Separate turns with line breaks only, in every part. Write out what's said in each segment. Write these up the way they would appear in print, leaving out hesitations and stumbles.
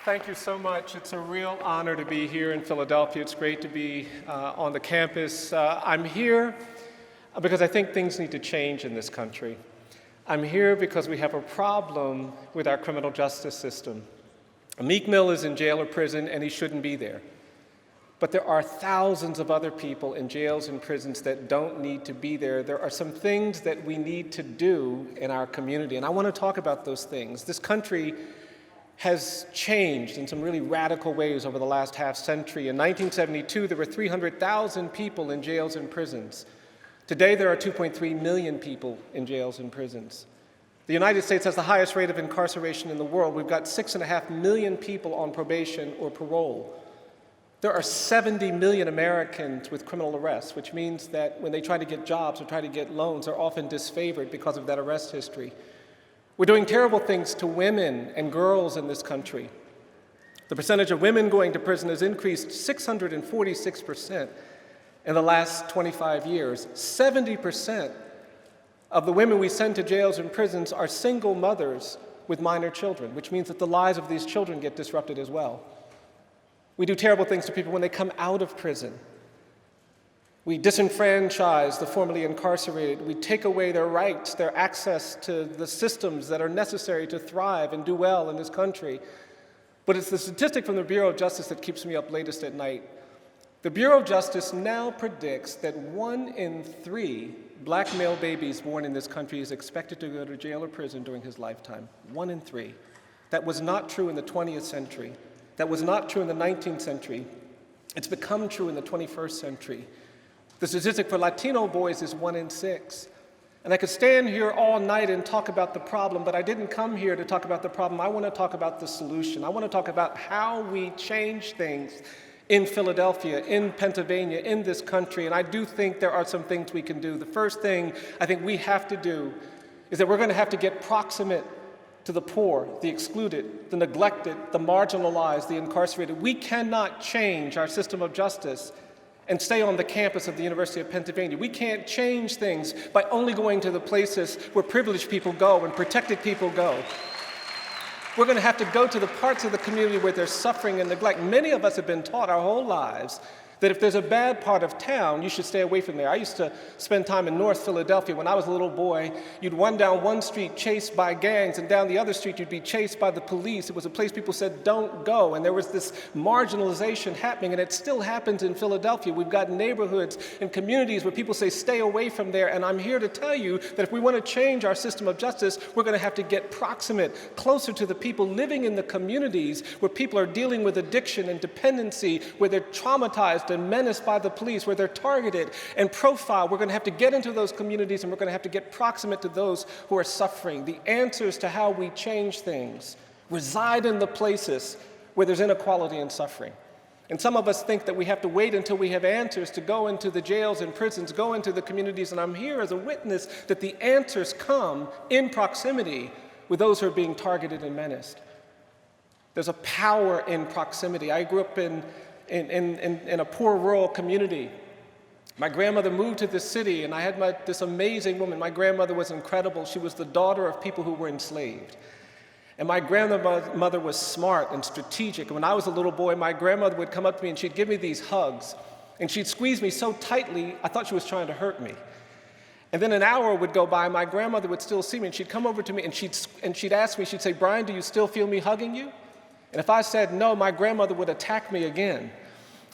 Thank you so much. It's a real honor to be here in Philadelphia. It's great to be on the campus. I'm here because I think things need to change in this country. I'm here because we have a problem with our criminal justice system. Meek Mill is in jail or prison, and he shouldn't be there. But there are thousands of other people in jails and prisons that don't need to be there. There are some things that we need to do in our community, and I want to talk about those things. This country has changed in some really radical ways over the last half century. In 1972, there were 300,000 people in jails and prisons. Today, there are 2.3 million people in jails and prisons. The United States has the highest rate of incarceration in the world. We've got 6.5 million people on probation or parole. There are 70 million Americans with criminal arrests, which means that when they try to get jobs or try to get loans, they're often disfavored because of that arrest history. We're doing terrible things to women and girls in this country. The percentage of women going to prison has increased 646% in the last 25 years. 70% of the women we send to jails and prisons are single mothers with minor children, which means that the lives of these children get disrupted as well. We do terrible things to people when they come out of prison. We disenfranchise the formerly incarcerated. We take away their rights, their access to the systems that are necessary to thrive and do well in this country. But it's the statistic from the Bureau of Justice that keeps me up latest at night. The Bureau of Justice now predicts that 1 in 3 black male babies born in this country is expected to go to jail or prison during his lifetime. 1 in 3. That was not true in the 20th century. That was not true in the 19th century. It's become true in the 21st century. The statistic for Latino boys is 1 in 6. And I could stand here all night and talk about the problem, but I didn't come here to talk about the problem. I want to talk about the solution. I want to talk about how we change things in Philadelphia, in Pennsylvania, in this country. And I do think there are some things we can do. The first thing I think we have to do is that we're going to have to get proximate to the poor, the excluded, the neglected, the marginalized, the incarcerated. We cannot change our system of justice and stay on the campus of the University of Pennsylvania. We can't change things by only going to the places where privileged people go and protected people go. We're going to have to go to the parts of the community where there's suffering and neglect. Many of us have been taught our whole lives that if there's a bad part of town, you should stay away from there. I used to spend time in North Philadelphia. When I was a little boy, you'd run down one street chased by gangs, and down the other street you'd be chased by the police. It was a place people said, don't go. And there was this marginalization happening, and it still happens in Philadelphia. We've got neighborhoods and communities where people say, stay away from there. And I'm here to tell you that if we want to change our system of justice, we're going to have to get proximate, closer to the people living in the communities where people are dealing with addiction and dependency, where they're traumatized and menaced by the police, where they're targeted and profiled. We're going to have to get into those communities, and we're going to have to get proximate to those who are suffering. The answers to how we change things reside in the places where there's inequality and suffering. And some of us think that we have to wait until we have answers to go into the jails and prisons, go into the communities, and I'm here as a witness that the answers come in proximity with those who are being targeted and menaced. There's a power in proximity. I grew up in a poor rural community. My grandmother moved to this city, and I had this amazing woman. My grandmother was incredible. She was the daughter of people who were enslaved. And my grandmother was smart and strategic. And when I was a little boy, my grandmother would come up to me and she'd give me these hugs. And she'd squeeze me so tightly, I thought she was trying to hurt me. And then an hour would go by, my grandmother would still see me, and she'd come over to me and she'd ask me, she'd say, Bryan, do you still feel me hugging you? And if I said no, my grandmother would attack me again.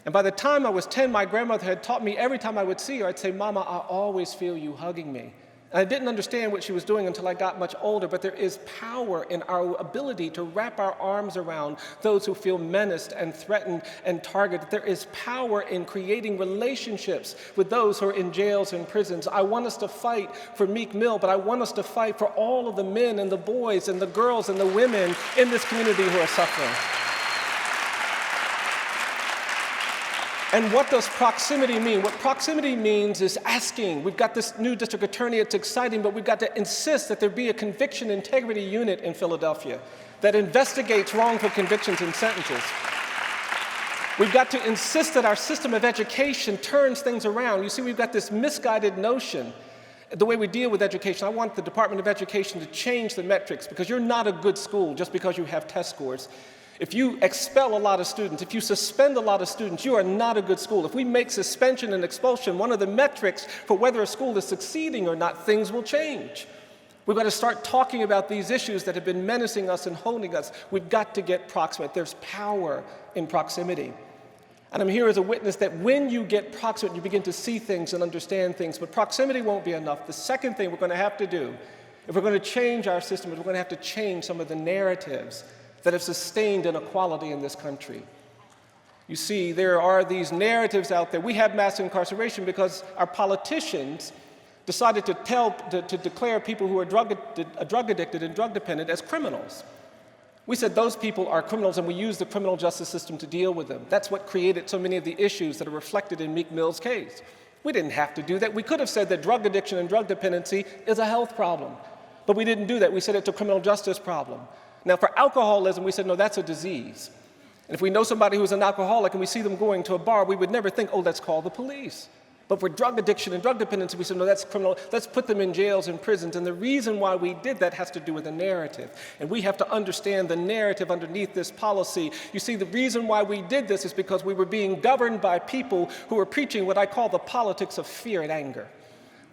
And by the time I was 10, my grandmother had taught me every time I would see her, I'd say, Mama, I always feel you hugging me. And I didn't understand what she was doing until I got much older, but there is power in our ability to wrap our arms around those who feel menaced and threatened and targeted. There is power in creating relationships with those who are in jails and prisons. I want us to fight for Meek Mill, but I want us to fight for all of the men and the boys and the girls and the women in this community who are suffering. And what does proximity mean? What proximity means is asking. We've got this new district attorney, it's exciting, but we've got to insist that there be a conviction integrity unit in Philadelphia that investigates wrongful convictions and sentences. We've got to insist that our system of education turns things around. You see, we've got this misguided notion the way we deal with education. I want the Department of Education to change the metrics, because you're not a good school just because you have test scores. If you expel a lot of students, if you suspend a lot of students, you are not a good school. If we make suspension and expulsion one of the metrics for whether a school is succeeding or not, things will change. We've got to start talking about these issues that have been menacing us and holding us. We've got to get proximate. There's power in proximity. And I'm here as a witness that when you get proximate, you begin to see things and understand things. But proximity won't be enough. The second thing we're going to have to do, if we're going to change our system, is we're going to have to change some of the narratives that have sustained inequality in this country. You see, there are these narratives out there. We have mass incarceration because our politicians decided to declare people who are drug addicted and drug dependent as criminals. We said those people are criminals, and we use the criminal justice system to deal with them. That's what created so many of the issues that are reflected in Meek Mill's case. We didn't have to do that. We could have said that drug addiction and drug dependency is a health problem, but we didn't do that. We said it's a criminal justice problem. Now, for alcoholism, we said, no, that's a disease. And if we know somebody who's an alcoholic and we see them going to a bar, we would never think, oh, let's call the police. But for drug addiction and drug dependency, we said, no, that's criminal. Let's put them in jails and prisons. And the reason why we did that has to do with the narrative. And we have to understand the narrative underneath this policy. You see, the reason why we did this is because we were being governed by people who were preaching what I call the politics of fear and anger.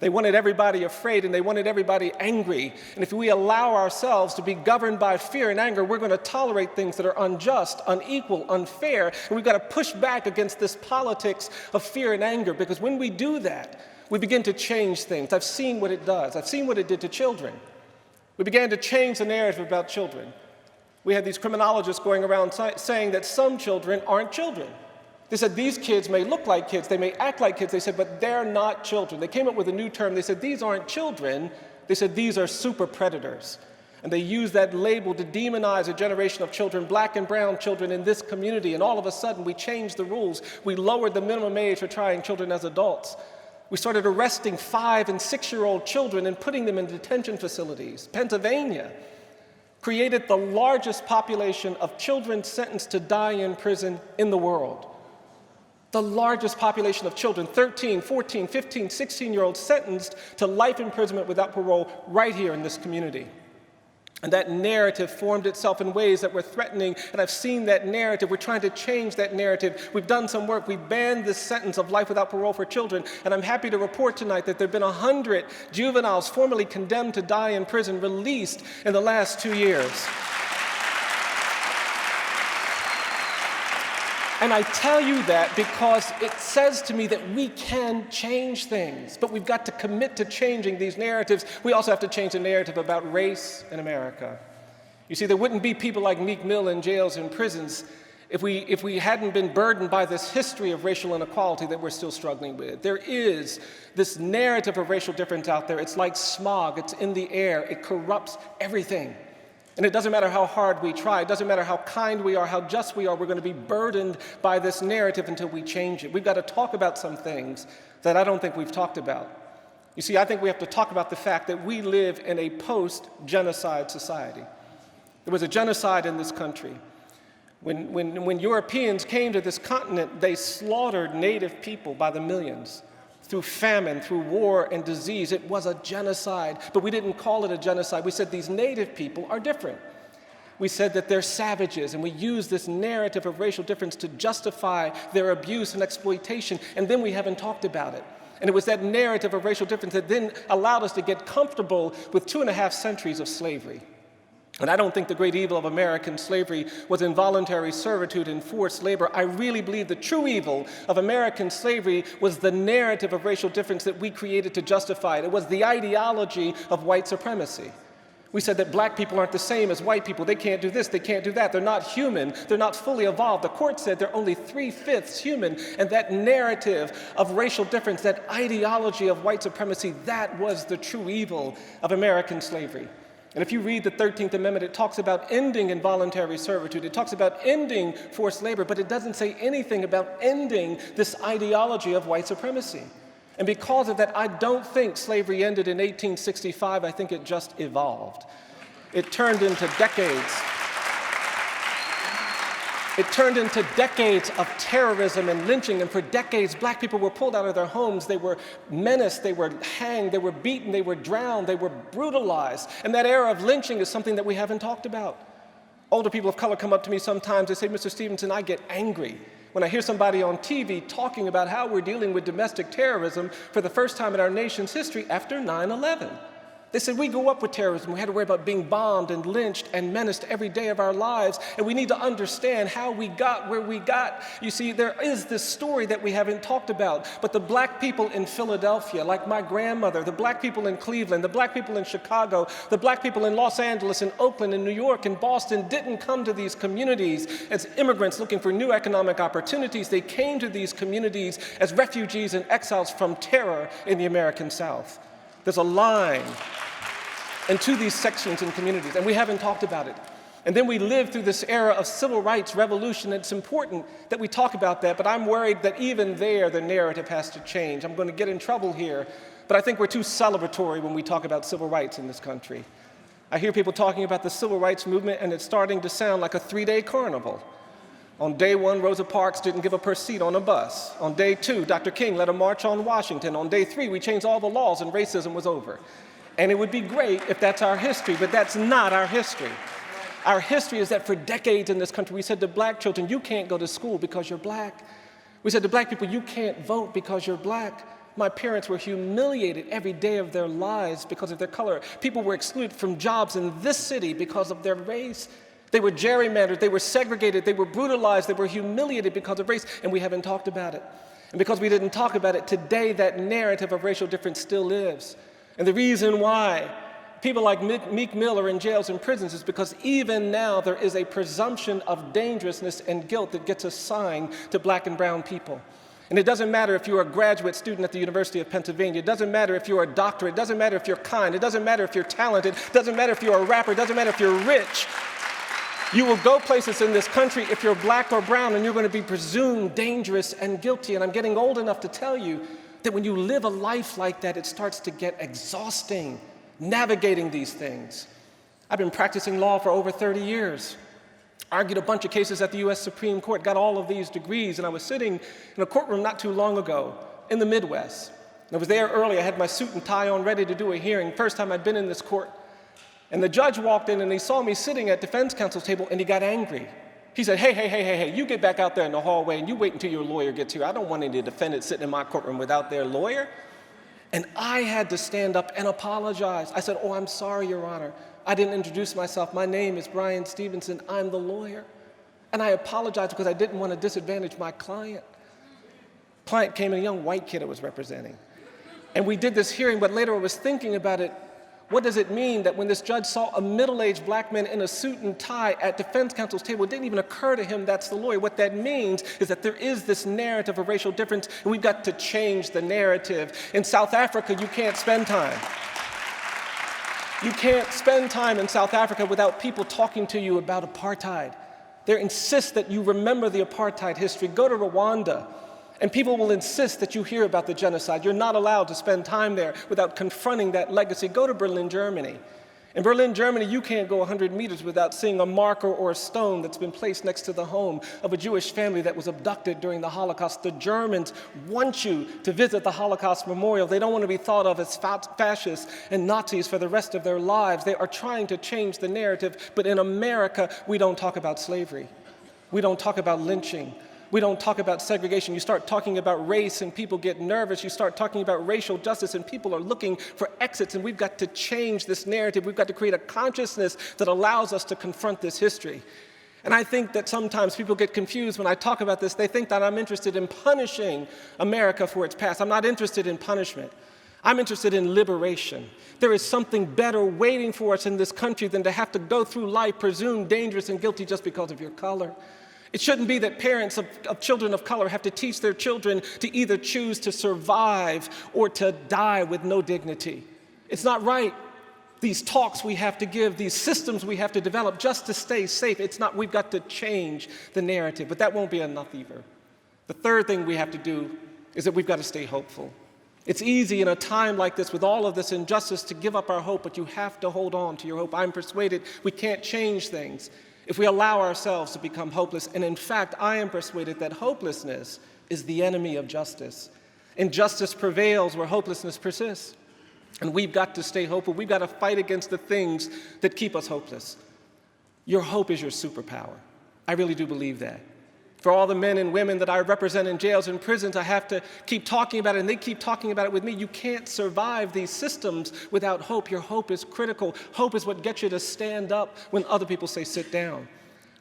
They wanted everybody afraid, and they wanted everybody angry. And if we allow ourselves to be governed by fear and anger, we're going to tolerate things that are unjust, unequal, unfair. And we've got to push back against this politics of fear and anger, because when we do that, we begin to change things. I've seen what it does. I've seen what it did to children. We began to change the narrative about children. We had these criminologists going around saying that some children aren't children. They said these kids may look like kids, they may act like kids, they said, but they're not children. They came up with a new term. They said these aren't children, they said these are super predators. And they used that label to demonize a generation of children, black and brown children in this community. And all of a sudden we changed the rules. We lowered the minimum age for trying children as adults. We started arresting 5- and 6-year-old children and putting them in detention facilities. Pennsylvania created the largest population of children sentenced to die in prison in the world. The largest population of children, 13, 14, 15, 16-year-olds sentenced to life imprisonment without parole right here in this community. And that narrative formed itself in ways that were threatening, and I've seen that narrative. We're trying to change that narrative. We've done some work. We've banned this sentence of life without parole for children, and I'm happy to report tonight that there have been 100 juveniles formerly condemned to die in prison released in the last 2 years. And I tell you that because it says to me that we can change things, but we've got to commit to changing these narratives. We also have to change the narrative about race in America. You see, there wouldn't be people like Meek Mill in jails and prisons if we hadn't been burdened by this history of racial inequality that we're still struggling with. There is this narrative of racial difference out there. It's like smog. It's in the air. It corrupts everything. And it doesn't matter how hard we try, it doesn't matter how kind we are, how just we are, we're going to be burdened by this narrative until we change it. We've got to talk about some things that I don't think we've talked about. You see, I think we have to talk about the fact that we live in a post-genocide society. There was a genocide in this country. When Europeans came to this continent, they slaughtered native people by the millions. Through famine, through war and disease. It was a genocide, but we didn't call it a genocide. We said these native people are different. We said that they're savages, and we used this narrative of racial difference to justify their abuse and exploitation, and then we haven't talked about it. And it was that narrative of racial difference that then allowed us to get comfortable with 2.5 centuries of slavery. And I don't think the great evil of American slavery was involuntary servitude and forced labor. I really believe the true evil of American slavery was the narrative of racial difference that we created to justify it. It was the ideology of white supremacy. We said that black people aren't the same as white people. They can't do this, they can't do that. They're not human, they're not fully evolved. The court said they're only 3/5 human. And that narrative of racial difference, that ideology of white supremacy, that was the true evil of American slavery. And if you read the 13th Amendment, it talks about ending involuntary servitude. It talks about ending forced labor, but it doesn't say anything about ending this ideology of white supremacy. And because of that, I don't think slavery ended in 1865. I think it just evolved. It turned into decades. It turned into decades of terrorism and lynching, and for decades, black people were pulled out of their homes. They were menaced, they were hanged, they were beaten, they were drowned, they were brutalized. And that era of lynching is something that we haven't talked about. Older people of color come up to me sometimes, they say, Mr. Stevenson, I get angry when I hear somebody on TV talking about how we're dealing with domestic terrorism for the first time in our nation's history after 9/11. They said, we grew up with terrorism. We had to worry about being bombed and lynched and menaced every day of our lives, and we need to understand how we got where we got. You see, there is this story that we haven't talked about, but the black people in Philadelphia, like my grandmother, the black people in Cleveland, the black people in Chicago, the black people in Los Angeles and Oakland and New York and Boston didn't come to these communities as immigrants looking for new economic opportunities. They came to these communities as refugees and exiles from terror in the American South. There's a line into these sections and communities, and we haven't talked about it. And then we live through this era of civil rights revolution. It's important that we talk about that, but I'm worried that even there, the narrative has to change. I'm going to get in trouble here, but I think we're too celebratory when we talk about civil rights in this country. I hear people talking about the civil rights movement, and it's starting to sound like a 3-day carnival. On day 1, Rosa Parks didn't give up her seat on a bus. On day 2, Dr. King led a march on Washington. On day 3, we changed all the laws and racism was over. And it would be great if that's our history, but that's not our history. Our history is that for decades in this country, we said to black children, you can't go to school because you're black. We said to black people, you can't vote because you're black. My parents were humiliated every day of their lives because of their color. People were excluded from jobs in this city because of their race. They were gerrymandered, they were segregated, they were brutalized, they were humiliated because of race, and we haven't talked about it. And because we didn't talk about it, today that narrative of racial difference still lives. And the reason why people like Meek Mill are in jails and prisons is because even now there is a presumption of dangerousness and guilt that gets assigned to black and brown people. And it doesn't matter if you're a graduate student at the University of Pennsylvania. It doesn't matter if you're a doctor. It doesn't matter if you're kind. It doesn't matter if you're talented. It doesn't matter if you're a rapper. It doesn't matter if you're rich. You will go places in this country if you're black or brown, and you're going to be presumed dangerous and guilty. And I'm getting old enough to tell you that when you live a life like that, it starts to get exhausting, navigating these things. I've been practicing law for over 30 years. Argued a bunch of cases at the US Supreme Court, got all of these degrees, and I was sitting in a courtroom not too long ago in the Midwest. And I was there early. I had my suit and tie on, ready to do a hearing. First time I'd been in this court. And the judge walked in and he saw me sitting at defense counsel's table and he got angry. He said, hey, you get back out there in the hallway and you wait until your lawyer gets here. I don't want any defendants sitting in my courtroom without their lawyer. And I had to stand up and apologize. I said, oh, I'm sorry, Your Honor. I didn't introduce myself. My name is Bryan Stevenson. I'm the lawyer. And I apologized because I didn't want to disadvantage my client. Client came in, a young white kid I was representing. And we did this hearing, but later I was thinking about it. What does it mean that when this judge saw a middle-aged black man in a suit and tie at defense counsel's table, it didn't even occur to him that's the lawyer? What that means is that there is this narrative of racial difference, and we've got to change the narrative. In South Africa, you can't spend time. You can't spend time in South Africa without people talking to you about apartheid. They insist that you remember the apartheid history. Go to Rwanda. And people will insist that you hear about the genocide. You're not allowed to spend time there without confronting that legacy. Go to Berlin, Germany. In Berlin, Germany, you can't go 100 meters without seeing a marker or a stone that's been placed next to the home of a Jewish family that was abducted during the Holocaust. The Germans want you to visit the Holocaust Memorial. They don't want to be thought of as fascists and Nazis for the rest of their lives. They are trying to change the narrative, but in America, we don't talk about slavery. We don't talk about lynching. We don't talk about segregation. You start talking about race and people get nervous. You start talking about racial justice and people are looking for exits, and we've got to change this narrative. We've got to create a consciousness that allows us to confront this history. And I think that sometimes people get confused when I talk about this. They think that I'm interested in punishing America for its past. I'm not interested in punishment. I'm interested in liberation. There is something better waiting for us in this country than to have to go through life presumed dangerous and guilty just because of your color. It shouldn't be that parents of children of color have to teach their children to either choose to survive or to die with no dignity. It's not right. These talks we have to give, these systems we have to develop just to stay safe, it's not. We've got to change the narrative, but that won't be enough either. The third thing we have to do is that we've got to stay hopeful. It's easy in a time like this with all of this injustice to give up our hope, but you have to hold on to your hope. I'm persuaded we can't change things if we allow ourselves to become hopeless. And in fact, I am persuaded that hopelessness is the enemy of justice. Injustice prevails where hopelessness persists. And we've got to stay hopeful. We've got to fight against the things that keep us hopeless. Your hope is your superpower. I really do believe that. For all the men and women that I represent in jails and prisons, I have to keep talking about it, and they keep talking about it with me. You can't survive these systems without hope. Your hope is critical. Hope is what gets you to stand up when other people say sit down.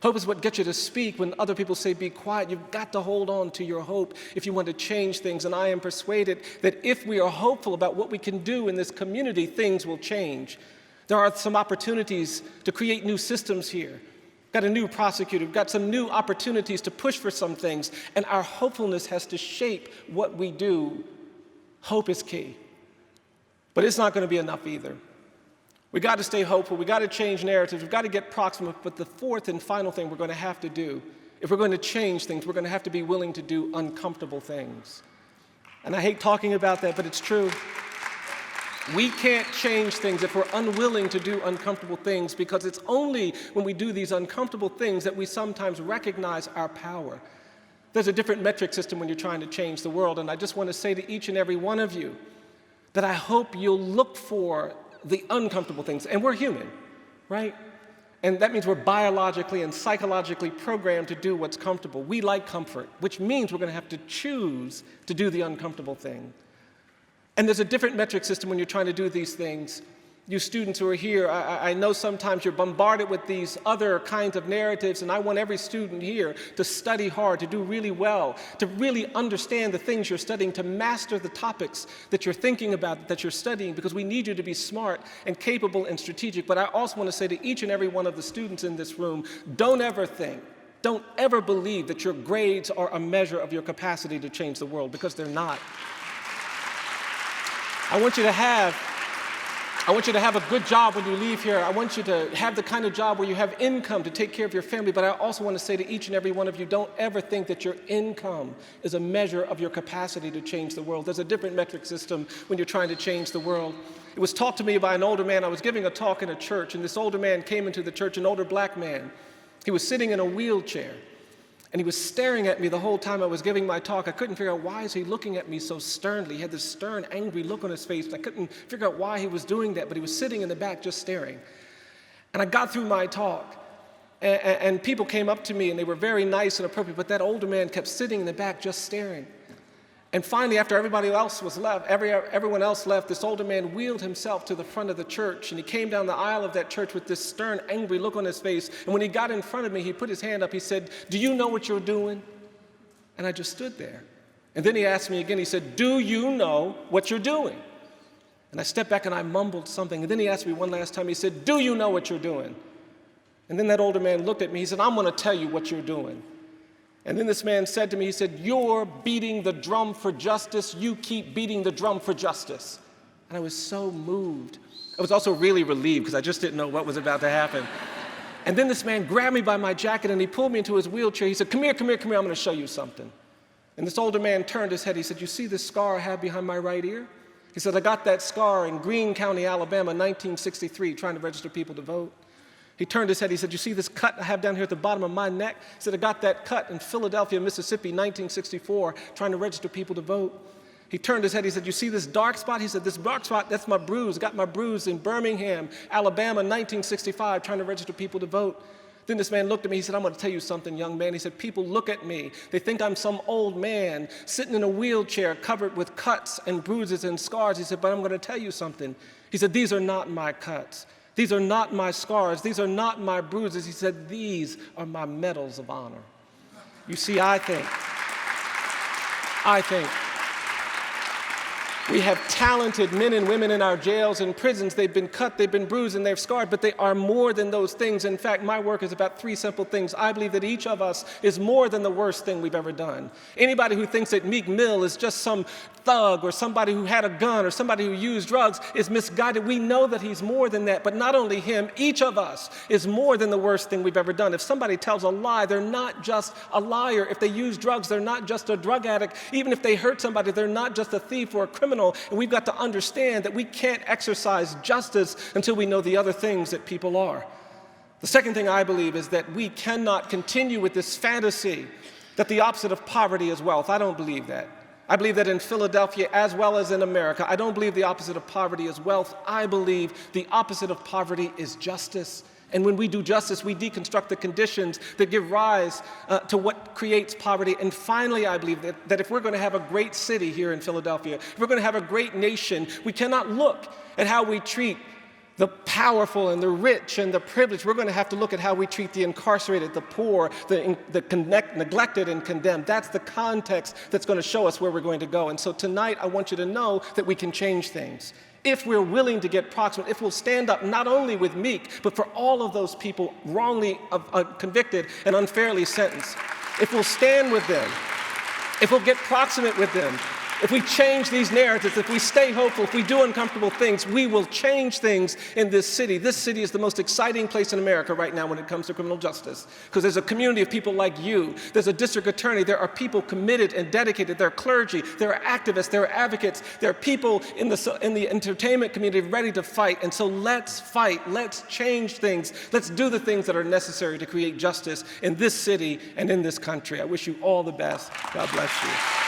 Hope is what gets you to speak when other people say be quiet. You've got to hold on to your hope if you want to change things. And I am persuaded that if we are hopeful about what we can do in this community, things will change. There are some opportunities to create new systems here. Got a new prosecutor, we've got some new opportunities to push for some things, and our hopefulness has to shape what we do. Hope is key. But it's not going to be enough either. We got to stay hopeful, we got to change narratives, we've got to get proximate, but the fourth and final thing we're going to have to do, if we're going to change things, we're going to have to be willing to do uncomfortable things. And I hate talking about that, but it's true. We can't change things if we're unwilling to do uncomfortable things, because it's only when we do these uncomfortable things that we sometimes recognize our power. There's a different metric system when you're trying to change the world, and I just want to say to each and every one of you that I hope you'll look for the uncomfortable things. And we're human, right? And that means we're biologically and psychologically programmed to do what's comfortable. We like comfort, which means we're going to have to choose to do the uncomfortable thing. And there's a different metric system when you're trying to do these things. You students who are here, I know sometimes you're bombarded with these other kinds of narratives, and I want every student here to study hard, to do really well, to really understand the things you're studying, to master the topics that you're thinking about, that you're studying, because we need you to be smart and capable and strategic. But I also want to say to each and every one of the students in this room, don't ever believe that your grades are a measure of your capacity to change the world, because they're not. I want you to have a good job when you leave here. I want you to have the kind of job where you have income to take care of your family. But I also want to say to each and every one of you, don't ever think that your income is a measure of your capacity to change the world. There's a different metric system when you're trying to change the world. It was taught to me by an older man. I was giving a talk in a church, and this older man came into the church, an older black man. He was sitting in a wheelchair. And he was staring at me the whole time I was giving my talk. I couldn't figure out, why is he looking at me so sternly? He had this stern, angry look on his face. I couldn't figure out why he was doing that, but he was sitting in the back just staring. And I got through my talk, and people came up to me, and they were very nice and appropriate, but that older man kept sitting in the back just staring. And finally, after everyone else left, this older man wheeled himself to the front of the church, and he came down the aisle of that church with this stern, angry look on his face. And when he got in front of me, he put his hand up. He said, "Do you know what you're doing?" And I just stood there. And then he asked me again, he said, "Do you know what you're doing?" And I stepped back and I mumbled something. And then he asked me one last time, he said, "Do you know what you're doing?" And then that older man looked at me, he said, "I'm going to tell you what you're doing." And then this man said to me, he said, "You're beating the drum for justice. You keep beating the drum for justice." And I was so moved. I was also really relieved, because I just didn't know what was about to happen. And then this man grabbed me by my jacket and he pulled me into his wheelchair. He said, "Come here, come here, come here. I'm going to show you something." And this older man turned his head. He said, "You see this scar I have behind my right ear?" He said, "I got that scar in Greene County, Alabama, 1963, trying to register people to vote." He turned his head, he said, "You see this cut I have down here at the bottom of my neck?" He said, "I got that cut in Philadelphia, Mississippi, 1964, trying to register people to vote." He turned his head, he said, "You see this dark spot?" He said, "This dark spot, that's my bruise. I got my bruise in Birmingham, Alabama, 1965, trying to register people to vote." Then this man looked at me, he said, "I'm going to tell you something, young man." He said, "People look at me. They think I'm some old man sitting in a wheelchair covered with cuts and bruises and scars." He said, "But I'm going to tell you something." He said, "These are not my cuts. These are not my scars. These are not my bruises." He said, "These are my medals of honor." You see, I think we have talented men and women in our jails and prisons. They've been cut, they've been bruised, and they've scarred, but they are more than those things. In fact, my work is about 3 simple things. I believe that each of us is more than the worst thing we've ever done. Anybody who thinks that Meek Mill is just some thug or somebody who had a gun or somebody who used drugs is misguided. We know that he's more than that, but not only him, each of us is more than the worst thing we've ever done. If somebody tells a lie, they're not just a liar. If they use drugs, they're not just a drug addict. Even if they hurt somebody, they're not just a thief or a criminal. And we've got to understand that we can't exercise justice until we know the other things that people are. The second thing I believe is that we cannot continue with this fantasy that the opposite of poverty is wealth. I don't believe that. I believe that in Philadelphia as well as in America, I don't believe the opposite of poverty is wealth. I believe the opposite of poverty is justice. And when we do justice, we deconstruct the conditions that give rise to what creates poverty. And finally, I believe that if we're going to have a great city here in Philadelphia, if we're going to have a great nation, we cannot look at how we treat the powerful and the rich and the privileged. We're going to have to look at how we treat the incarcerated, the poor, the neglected and condemned. That's the context that's going to show us where we're going to go. And so tonight, I want you to know that we can change things. If we're willing to get proximate, if we'll stand up not only with Meek, but for all of those people wrongly convicted and unfairly sentenced. If we'll stand with them, if we'll get proximate with them, if we change these narratives, if we stay hopeful, if we do uncomfortable things, we will change things in this city. This city is the most exciting place in America right now when it comes to criminal justice, because there's a community of people like you. There's a district attorney. There are people committed and dedicated. There are clergy. There are activists. There are advocates. There are people in the entertainment community ready to fight. And so let's fight. Let's change things. Let's do the things that are necessary to create justice in this city and in this country. I wish you all the best. God bless you.